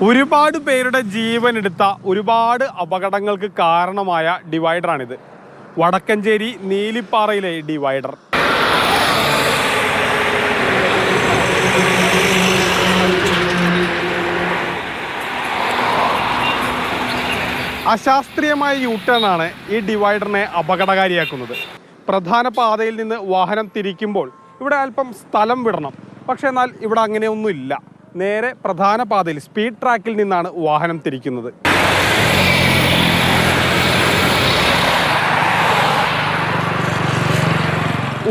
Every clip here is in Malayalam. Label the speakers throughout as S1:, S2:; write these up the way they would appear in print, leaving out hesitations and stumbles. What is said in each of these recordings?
S1: ഒരുപാട് പേരുടെ ജീവൻ എടുത്ത ഒരുപാട് അപകടങ്ങൾക്ക് കാരണമായ ഡിവൈഡറാണിത്. വടക്കഞ്ചേരി നീലിപ്പാറയിലെ ഡിവൈഡർ. അശാസ്ത്രീയമായ യൂട്ടേണാണ് ഈ ഡിവൈഡറിനെ അപകടകാരിയാക്കുന്നത്. പ്രധാന പാതയിൽ നിന്ന് വാഹനം തിരിക്കുമ്പോൾ ഇവിടെ അല്പം സ്ഥലം വിടണം. പക്ഷേ എന്നാൽ ഇവിടെ അങ്ങനെയൊന്നുമില്ല. നേരെ പ്രധാന പാതയിൽ സ്പീഡ് ട്രാക്കിൽ നിന്നാണ് വാഹനം തിരിക്കുന്നത്.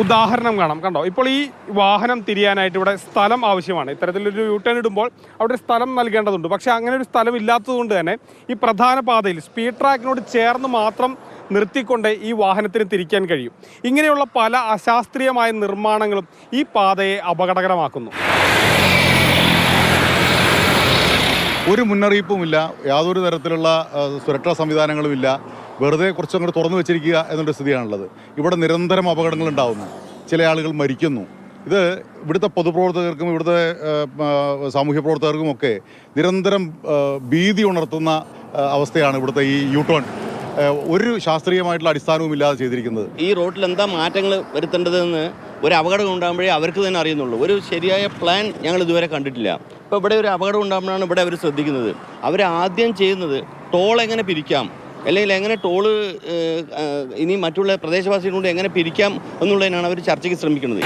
S1: ഉദാഹരണം കാണാം, കണ്ടോ? ഇപ്പോൾ ഈ വാഹനം തിരിയാനായിട്ട് ഇവിടെ സ്ഥലം ആവശ്യമാണ്. ഇത്തരത്തിലൊരു യൂട്ടേൺ ഇടുമ്പോൾ അവിടെ സ്ഥലം നൽകേണ്ടതുണ്ട്. പക്ഷേ അങ്ങനെ ഒരു സ്ഥലം ഇല്ലാത്തതുകൊണ്ട് തന്നെ ഈ പ്രധാന പാതയിൽ സ്പീഡ് ട്രാക്കിനോട് ചേർന്ന് മാത്രം നിർത്തിക്കൊണ്ട് ഈ വാഹനത്തിന് തിരിക്കാൻ കഴിയും. ഇങ്ങനെയുള്ള പല അശാസ്ത്രീയമായ നിർമ്മാണങ്ങളും ഈ പാതയെ അപകടകരമാക്കുന്നു.
S2: ഒരു മുന്നറിയിപ്പുമില്ല, യാതൊരു തരത്തിലുള്ള സുരക്ഷാ സംവിധാനങ്ങളുമില്ല. വെറുതെ കുറച്ചങ്ങോട്ട് തുറന്നു വെച്ചിരിക്കുക എന്നൊരു സ്ഥിതിയാണുള്ളത്. ഇവിടെ നിരന്തരം അപകടങ്ങൾ ഉണ്ടാകുന്നു, ചില ആളുകൾ മരിക്കുന്നു. ഇത് ഇവിടുത്തെ പൊതുപ്രവർത്തകർക്കും ഇവിടുത്തെ സാമൂഹ്യ പ്രവർത്തകർക്കുമൊക്കെ നിരന്തരം ഭീതി ഉണർത്തുന്ന അവസ്ഥയാണ് ഇവിടുത്തെ ഈ യൂട്ടേൺ. ഒരു ശാസ്ത്രീയമായിട്ടുള്ള അടിസ്ഥാനവും ഇല്ലാതെ ചെയ്തിരിക്കുന്നത്.
S3: ഈ റോഡിൽ എന്താ മാറ്റങ്ങൾ വരുത്തേണ്ടതെന്ന് ഒരു അപകടം ഉണ്ടാകുമ്പോഴേ അവർക്ക് തന്നെ അറിയുന്നുള്ളൂ. ഒരു ശരിയായ പ്ലാൻ ഞങ്ങൾ ഇതുവരെ കണ്ടിട്ടില്ല. ഇപ്പോൾ ഇവിടെ ഒരു അപകടം ഉണ്ടാകുമ്പോഴാണ് ഇവിടെ അവർ ശ്രദ്ധിക്കുന്നത്. അവർ ആദ്യം ചെയ്യുന്നത് ടോൾ എങ്ങനെ പിരിക്കാം, അല്ലെങ്കിൽ എങ്ങനെ ടോള് ഇനി മറ്റുള്ള പ്രദേശവാസികളോട് എങ്ങനെ പിരിക്കാം എന്നുള്ളതിനാണ് അവർ ചർച്ചയ്ക്ക് ശ്രമിക്കുന്നത്.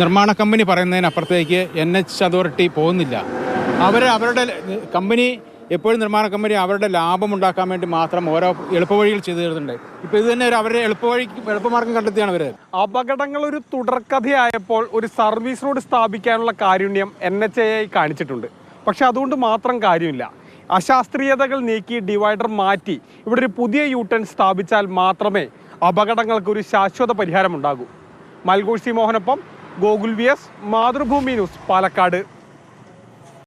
S4: നിർമ്മാണ കമ്പനി പറയുന്നതിനപ്പുറത്തേക്ക് NH അതോറിറ്റി പോകുന്നില്ല. അവരുടെ കമ്പനി എപ്പോഴും നിർമ്മാണ കമ്പനി അവരുടെ ലാഭം ഉണ്ടാക്കാൻ വേണ്ടി മാത്രം ഓരോ എളുപ്പവഴികൾ ചെയ്തു തരുന്നുണ്ട്. ഇപ്പോൾ ഇത് തന്നെ അവരുടെ എളുപ്പമാർഗം കണ്ടെത്തിയാണ് അവർ.
S1: അപകടങ്ങൾ ഒരു തുടർക്കഥയായപ്പോൾ ഒരു സർവീസ് റോഡ് സ്ഥാപിക്കാനുള്ള കാരുണ്യം NHAI കാണിച്ചിട്ടുണ്ട്. പക്ഷെ അതുകൊണ്ട് മാത്രം കാര്യമില്ല. അശാസ്ത്രീയതകൾ നീക്കി ഡിവൈഡർ മാറ്റി ഇവിടെ ഒരു പുതിയ യൂട്ടേൺ സ്ഥാപിച്ചാൽ മാത്രമേ അപകടങ്ങൾക്കൊരു ശാശ്വത പരിഹാരം ഉണ്ടാകൂ. മൽഗോഷി മോഹനൊപ്പം ഗോകുൽ VS, മാതൃഭൂമി ന്യൂസ്, പാലക്കാട്.